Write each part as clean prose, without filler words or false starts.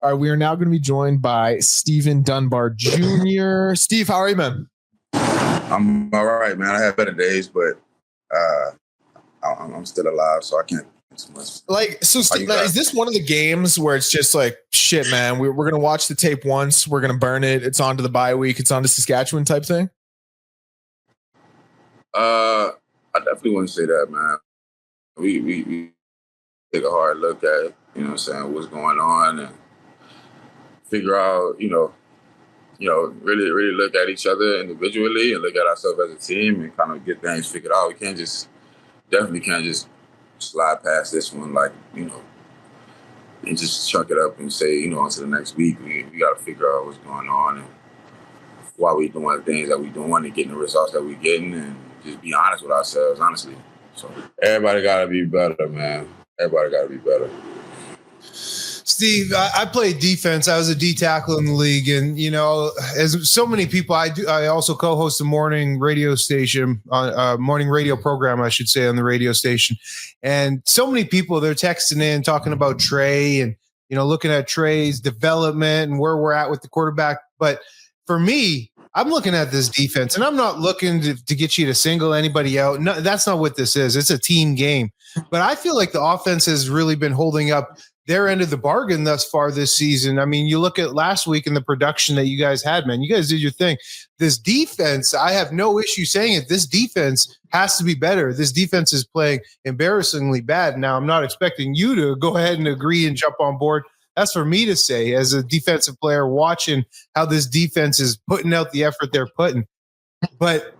All right, we are now going to be joined by Stephen Dunbar Jr. Steve, how are you, man? I'm all right, man. I have better days, but I'm still alive, so I can't too much. Like, so Steve, is this one of the games where it's just like, shit, man, we're going to watch the tape once, we're going to burn it, it's on to the bye week, it's on to Saskatchewan type thing? I definitely wouldn't say that, man. We take a hard look at it, you know what I'm saying, what's going on, and figure out, really look at each other individually and look at ourselves as a team and kind of get things figured out. We definitely can't just slide past this one, like, and just chunk it up and say, on to the next week. We got to figure out what's going on and why we doing the things that we doing and getting the results that we getting, and just be honest with ourselves, honestly. So everybody got to be better, man. Everybody got to be better. Steve, I played defense. I was a D tackle in the league, and as so many people, I also co-host a morning radio station, morning radio program, I should say, on the radio station. And so many people, they're texting in talking about Trey and looking at Trey's development and where we're at with the quarterback. But for me, I'm looking at this defense, and I'm not looking to get you to single anybody out. No, that's not what this is. It's a team game. But I feel like the offense has really been holding up their end of the bargain thus far this season. I mean, you look at last week and the production that you guys had, man. You guys did your thing. This defense, I have no issue saying it. This defense has to be better. This defense is playing embarrassingly bad. Now, I'm not expecting you to go ahead and agree and jump on board. That's for me to say as a defensive player watching how this defense is putting out the effort they're putting. But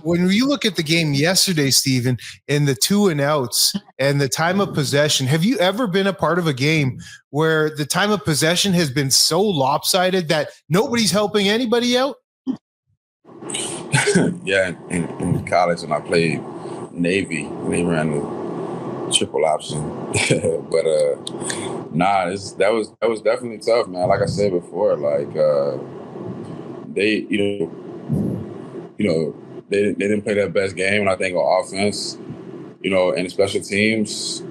when you look at the game yesterday, Stephen, and the 2-and-outs and the time of possession, have you ever been a part of a game where the time of possession has been so lopsided that nobody's helping anybody out? Yeah, in college when I played Navy, they ran the triple option. But that was definitely tough, man. Like I said before, like they didn't play their best game, and I think on offense, and special teams,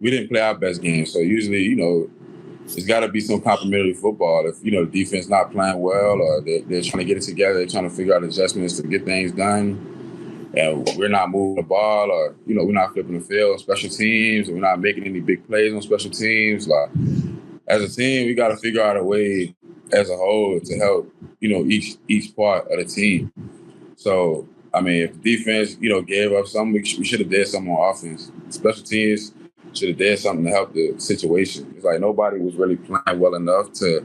we didn't play our best game. So usually, there's got to be some complementary football. If the defense not playing well, or they're trying to get it together, they're trying to figure out adjustments to get things done, and we're not moving the ball, or we're not flipping the field on special teams, and we're not making any big plays on special teams. Like, as a team, we got to figure out a way as a whole to help each part of the team. So, I mean, if defense, gave up something, we should have did something on offense. Special teams should have did something to help the situation. It's like nobody was really playing well enough to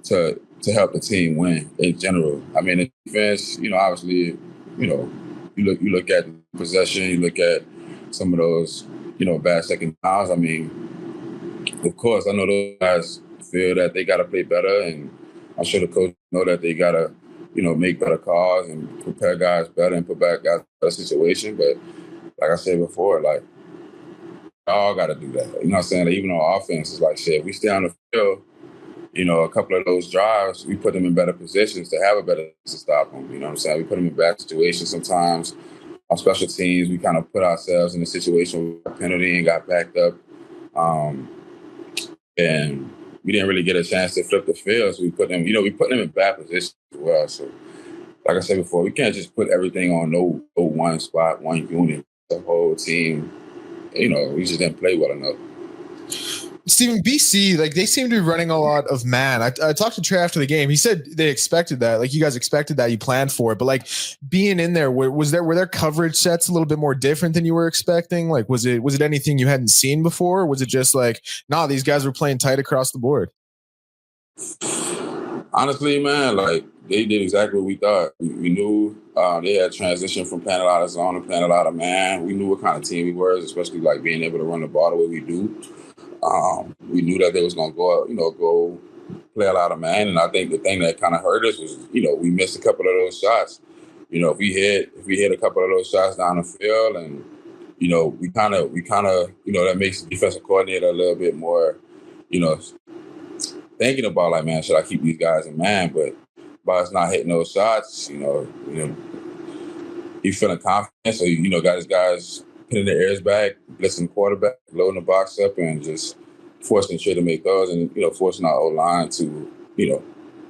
help the team win in general. I mean, the defense, obviously, you look at the possession, you look at some of those, bad second downs. I mean, of course, I know those guys feel that they got to play better, and I'm sure the coach know that they got to, make better calls and prepare guys better and put back guys in a better situation. But like I said before, like, we all got to do that. You know what I'm saying? Like, even on offense, it's like, shit, if we stay on the field, a couple of those drives, we put them in better positions to have a better to stop them. You know what I'm saying? We put them in bad situations sometimes. On special teams, we kind of put ourselves in a situation with a penalty and got backed up. And we didn't really get a chance to flip the field, so we put them in bad positions as well. So, like I said before, we can't just put everything on no one spot, one unit. The whole team, we just didn't play well enough. Stephen, BC, like, they seem to be running a lot of man. I talked to Trey after the game. He said they expected that. Like, you guys expected that. You planned for it. But, like, being in there, were their coverage sets a little bit more different than you were expecting? Like, was it anything you hadn't seen before? Or was it just like, nah, these guys were playing tight across the board? Honestly, man, like, they did exactly what we thought. We knew they had transitioned from playing a lot of zone to playing a lot of man. We knew what kind of team we were, especially, like, being able to run the ball the way we do. We knew that they was going to go play a lot of man. And I think the thing that kind of hurt us was, we missed a couple of those shots. If we hit a couple of those shots down the field, and, we kind of, that makes the defensive coordinator a little bit more, thinking about, like, man, should I keep these guys in man? But by us not hitting those shots, he's feeling confident. So, got his guys putting their ears back, blitzing the quarterback, loading the box up, and just, forcing Trey to make those and, forcing our O-line to,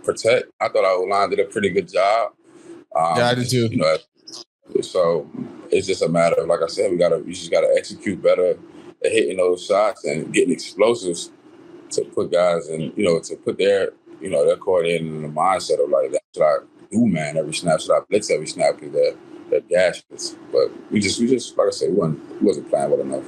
protect. I thought our O-line did a pretty good job. Yeah, I did too. So it's just a matter of, like I said, we just gotta execute better at hitting those shots and getting explosives to put guys in, to put their coordinator in the mindset of like, that should I do, man, every snap, should I blitz every snap because they're gashes. But we just like I said, we wasn't playing well enough.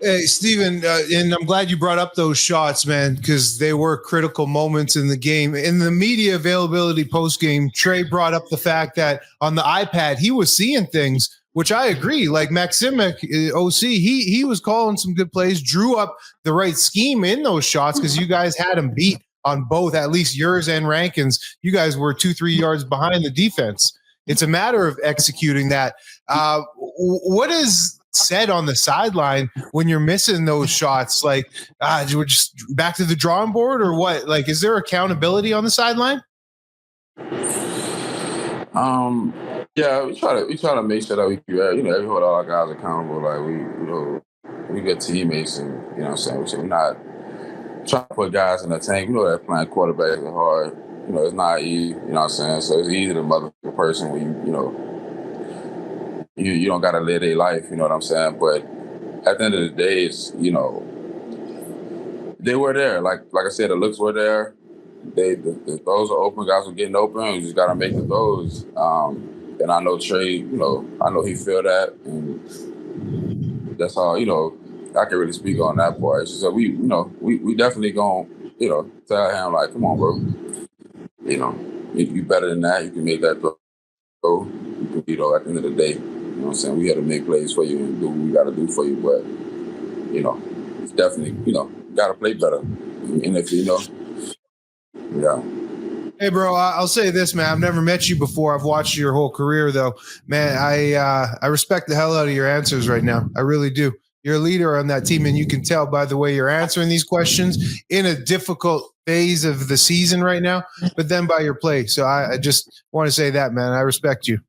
Hey, Steven, and I'm glad you brought up those shots, man, because they were critical moments in the game. In the media availability post-game, Trey brought up the fact that on the iPad, he was seeing things, which I agree. Like Maximek, OC, he was calling some good plays, drew up the right scheme in those shots because you guys had him beat on both, at least yours and Rankin's. You guys were 2-3 yards behind the defense. It's a matter of executing that. What is said on the sideline when you're missing those shots? Like, we're just back to the drawing board or what? Like, is there accountability on the sideline? Yeah, we try to make sure that we hold all our guys accountable. Like we good teammates, and what I'm saying, we're not trying to put guys in the tank. That playing quarterback is hard. It's not easy. What I'm saying, so it's easy to mother a person when you don't gotta live their life. You know what I'm saying? But at the end of the day, it's they were there. Like I said, the looks were there. The throws are open. Guys were getting open. You just gotta make the throws. And I know Trey. I know he feel that, and that's all. I can really speak on that part. It's just that we definitely gonna tell him like, come on, bro. You better than that. You can make that throw. At the end of the day, what I'm saying, we had to make plays for you and do what we got to do for you. But it's definitely got to play better. And if yeah. Hey, bro, I'll say this, man. I've never met you before. I've watched your whole career, though. Man, I respect the hell out of your answers right now. I really do. You're a leader on that team, and you can tell by the way you're answering these questions in a difficult phase of the season right now, but then by your play. So I just want to say that, man. I respect you.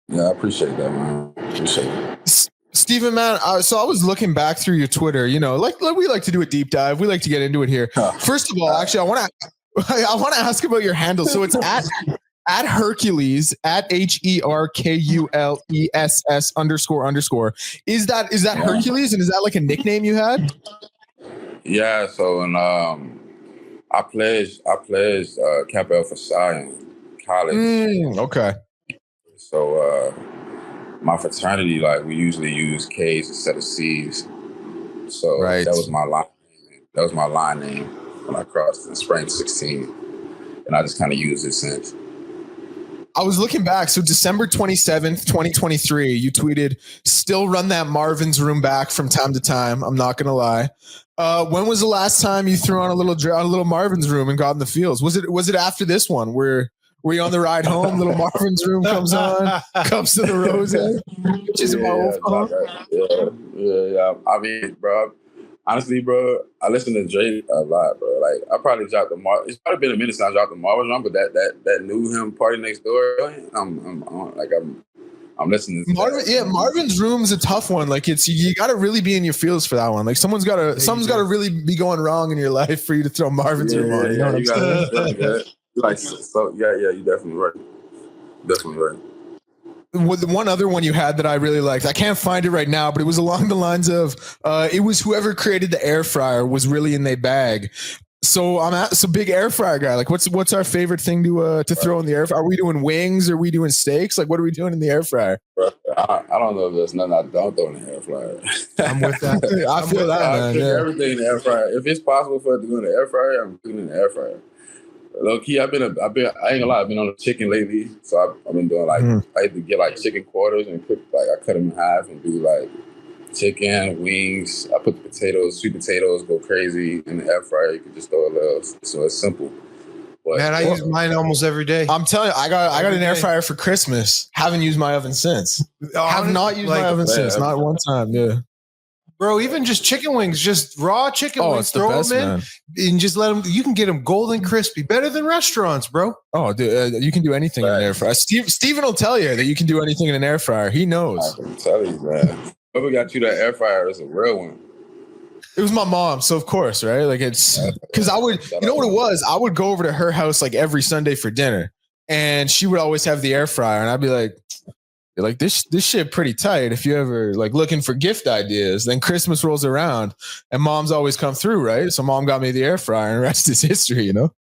Yeah, I appreciate that, man. Appreciate it. Steven, man, so I was looking back through your Twitter, like we like to do a deep dive. We like to get into it here. First of all, actually, I want to ask about your handle. So it's at Hercules, at HERKULESS __. Is that Hercules, and is that like a nickname you had? Yeah. So I pledged Kappa Alpha Psi in college. Okay. So my fraternity, like, we usually use K's instead of C's. So that was my line. That was my line name when I crossed in spring 16, and I just kind of used it since. I was looking back. So December 27th, 2023, you tweeted, "Still run that Marvin's room back from time to time. I'm not gonna lie." When was the last time you threw on a little Marvin's room and got in the fields? Was it after this one? Were you on the ride home? Little Marvin's room comes on, comes to the Rose, which is my old phone. Yeah. I mean, bro, honestly, bro, I listen to Drake a lot, bro. Like, I probably dropped it's probably been a minute since I dropped the Marvin's room, but that new him Party Next Door, I'm listening to Marvin. Marvin's room is a tough one. Like, you got to really be in your feels for that one. Like, something's got to really be going wrong in your life for you to throw Marvin's room on. You know what I'm saying? Like, so you're definitely right. Definitely right. The one other one you had that I really liked, I can't find it right now, but it was along the lines of, it was whoever created the air fryer was really in their bag. So so big air fryer guy. Like, what's our favorite thing to throw in the air fryer? Are we doing wings? Are we doing steaks? Like, what are we doing in the air fryer? I don't know if there's nothing I don't throw in the air fryer. I'm with that. I feel that, man. Yeah. Everything in the air fryer. If it's possible for it to go in the air fryer, I'm putting it in the air fryer. Low key, I ain't gonna lie, I've been on the chicken lately. So I've been doing like, I had to get like chicken quarters and I cut them in half and do like chicken, wings. I put the potatoes, sweet potatoes, go crazy in the air fryer. You can just throw a little, so it's simple. But, man, I use mine almost every day. I'm telling you, I got an air fryer for Christmas. Haven't used my oven since. Have not used my oven since. Not one time. Yeah. Bro, even just chicken wings, just raw chicken wings, throw them in, man. And just let them. You can get them golden crispy, better than restaurants, bro. Oh, dude, you can do anything in an air fryer. Steven will tell you that you can do anything in an air fryer. He knows. I can tell you, man. Whoever got you that air fryer is a real one. It was my mom, so of course, right? Like it's because I would, you know what it was? I would go over to her house like every Sunday for dinner, and she would always have the air fryer, and I'd be like this shit pretty tight. If you ever like looking for gift ideas, then Christmas rolls around, and mom's always come through, right? So mom got me the air fryer, and the rest is history, you know.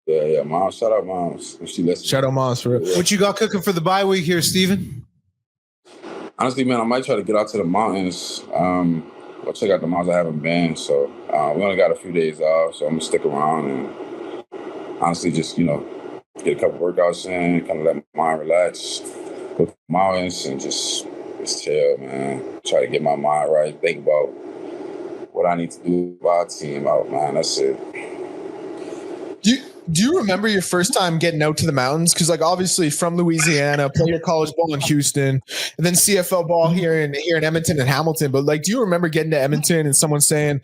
Yeah, mom. Shout out, moms. She listens. Shout out, moms for it. What you got cooking for the bye week here, Steven? Honestly, man, I might try to get out to the mountains. I'll check out the mountains I haven't been. So we only got a few days off, so I'm gonna stick around and honestly just, get a couple workouts in, kind of let my mind relax, go to the mountains and just chill, man. Try to get my mind right, think about what I need to do with our team out, man. That's it. Do you remember your first time getting out to the mountains? Because like obviously from Louisiana, play your college ball in Houston, and then CFL ball here in Edmonton and Hamilton. But like, do you remember getting to Edmonton and someone saying,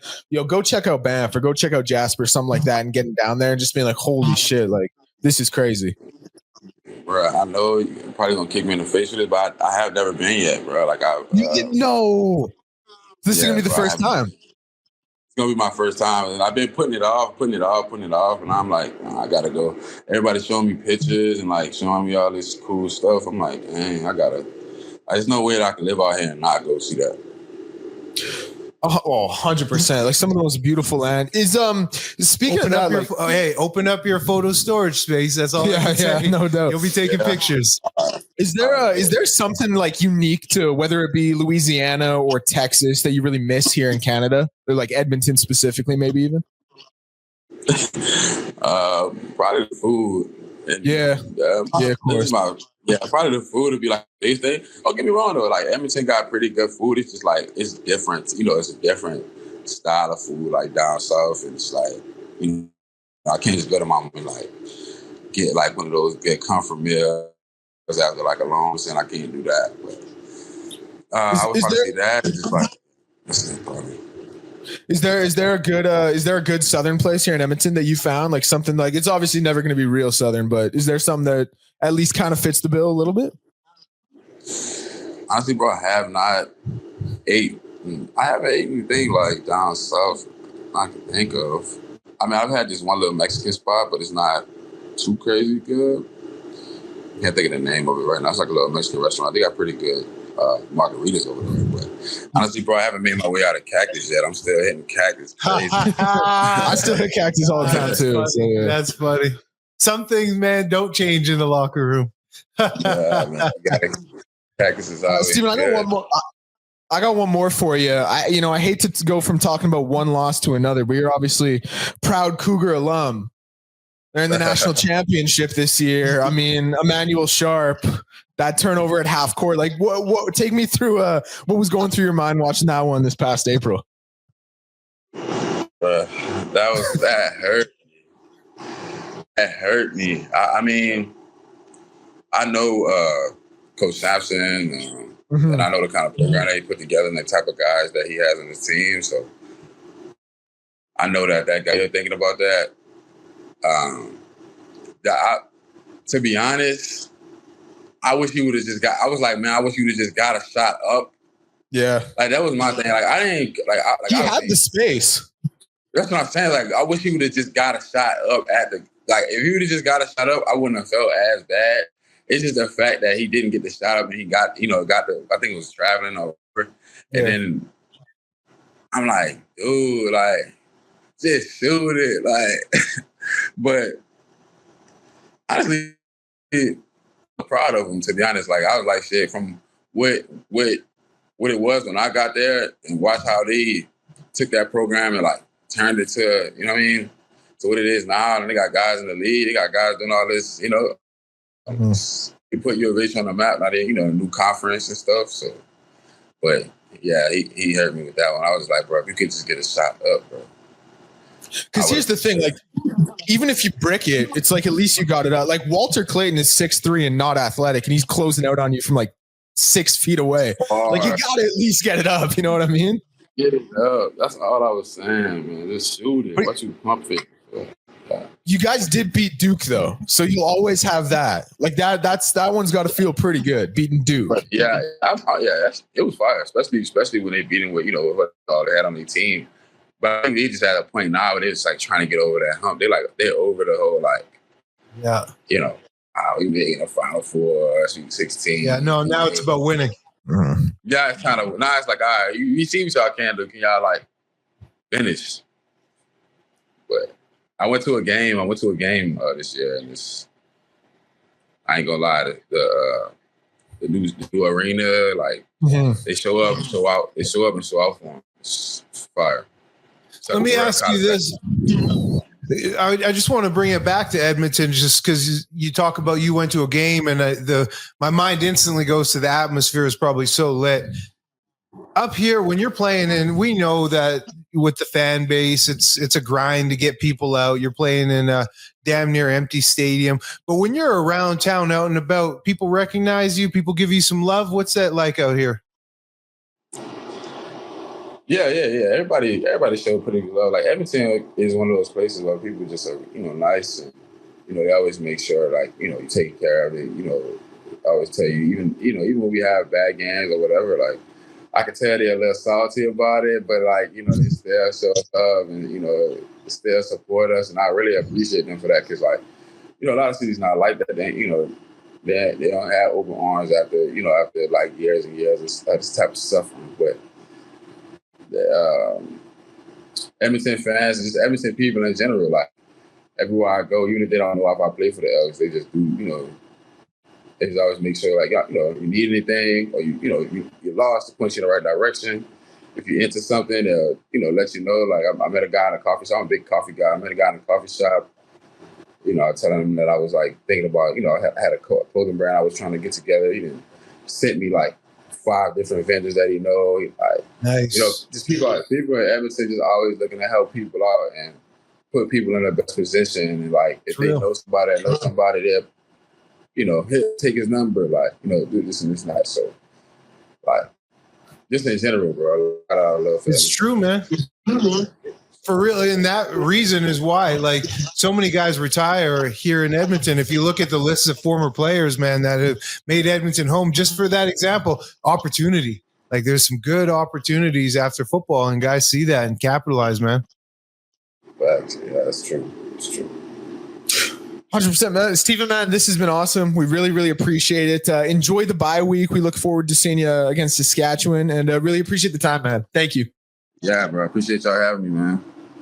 go check out Banff or go check out Jasper, something like that, and getting down there and just being like, holy shit, like this is crazy. Bro, I know you're probably gonna kick me in the face with it, but I have never been yet, bro. Like no, this is gonna be the first time. It's gonna be my first time, and I've been putting it off, and I'm like, I gotta go. Everybody's showing me pictures and like showing me all this cool stuff. I'm like, dang, there's no way that I can live out here and not go see that. Oh, 100%. Like some of the most beautiful land is speaking open of that. Open up your photo storage space. That's all. Yeah, no doubt. You'll be taking pictures. Is there something like unique to whether it be Louisiana or Texas that you really miss here in Canada, or like Edmonton specifically, maybe even? Probably the food. And, of course. Probably the food would be like they don't get me wrong though, like Edmonton got pretty good food. It's just like it's different, it's a different style of food like down south, and it's like I can't just go to my mom and like get like one of those good comfort meals after like a long stint. I can't do that. But I would probably say that. It's just like that's it, probably. Is there a good Southern place here in Edmonton that you found, like something like it's obviously never going to be real Southern, but is there something that at least kind of fits the bill a little bit? Honestly, bro, I have not ate. I haven't eaten anything like down south I can think of. I mean, I've had this one little Mexican spot, but it's not too crazy good. I can't think of the name of it right now. It's like a little Mexican restaurant. They got pretty good margaritas over there. But honestly, bro, I haven't made my way out of Cactus yet. I'm still hitting Cactus crazy. I still hit Cactus all the time too. So, yeah. That's funny. Some things, man, don't change in the locker room. Yeah, man, Cactus is out. Steven, I got one more. I got one more for you. I hate to go from talking about one loss to another, but you're obviously proud Cougar alum. They're in the national championship this year. I mean, Emmanuel Sharp, that turnover at half court. Like, what? Take me through what was going through your mind watching that one this past April. That hurt. That hurt me. I mean, I know Coach Sampson, and I know the kind of program that he put together and the type of guys that he has on his team. So I know that guy. You're thinking about that. To be honest, I wish he would have just got. I was like, man, I wish he would have just got a shot up. Yeah, like that was my thing. Like I didn't like. He had the space. That's what I'm saying. Like I wish he would have just got a shot up at the. Like if he would have just got a shot up, I wouldn't have felt as bad. It's just the fact that he didn't get the shot up and he got the. I think it was traveling over, and then I'm like, dude, like just shoot it, like. But honestly, I'm proud of him, to be honest. Like I was like, shit, from what it was when I got there and watch how they took that program and like turned it to, you know what I mean, to what it is now. And they got guys in the league, they got guys doing all this, He put UVH on the map. Now they, a new conference and stuff. So, but yeah, he hurt me with that one. I was like, bro, if you could just get a shot up, bro. Because here's the thing, like, even if you brick it, it's like at least you got it out. Like Walter Clayton is 6'3" and not athletic, and he's closing out on you from like 6 feet away. Like you got to at least get it up. You know what I mean? Get it up. That's all I was saying, man. Just shoot it. What you pump it? Yeah. You guys did beat Duke though, so you'll always have that. Like that one's got to feel pretty good beating Duke. But yeah, it was fire, especially when they beat him with what all they had on their team. But I think they just at a point now where they're just like trying to get over that hump. They're over the whole we made a Final Four, Sweet 16. Yeah, no, now it's about winning. Mm-hmm. Yeah, it's kind of now it's like, all right, you see what y'all can do. Can y'all like finish? But I went to a game this year, and I ain't gonna lie, the new arena, like they show up and show out. They show up and show out for them. It's fire. So let me ask you this. I just want to bring it back to Edmonton just because you talk about you went to a game and my mind instantly goes to the atmosphere is probably so lit. Up here, when you're playing, and we know that with the fan base, it's a grind to get people out. You're playing in a damn near empty stadium. But when you're around town, out and about, people recognize you, people give you some love. What's that like out here? Yeah. Everybody showed pretty good love. Like Edmonton is one of those places where people just are, nice, and they always make sure you take care of it. I always tell you, even when we have bad games or whatever, like I can tell they're a little salty about it, but they still show us love and they still support us, and I really appreciate them for that because a lot of cities not like that. They they don't have open arms after years and years of this type of suffering, but. Edmonton fans and just Edmonton people in general, like everywhere I go, even if they don't know if I play for the Elks, they just do, they just always make sure you need anything or you're lost, to point you in the right direction. If you're into something, they'll let you know. Like I met a guy in a coffee shop. I'm a big coffee guy. I met a guy in a coffee shop. I tell him that I was thinking about, I had a clothing brand I was trying to get together. He sent me 5 different vendors that he know. Nice. Just people in Edmonton just always looking to help people out and put people in the best position. And if they know somebody, they'll, take his number, do this and this and that. So, just in general, bro, I love family. It's true, man. For real, and that reason is why, so many guys retire here in Edmonton. If you look at the lists of former players, man, that have made Edmonton home, just for that example, opportunity. There's some good opportunities after football, and guys see that and capitalize, man. Facts. Yeah, that's true. It's true. 100%, man. Stephen, man, this has been awesome. We really, really appreciate it. Enjoy the bye week. We look forward to seeing you against Saskatchewan, and really appreciate the time, man. Thank you. Yeah, bro. I appreciate y'all having me, man.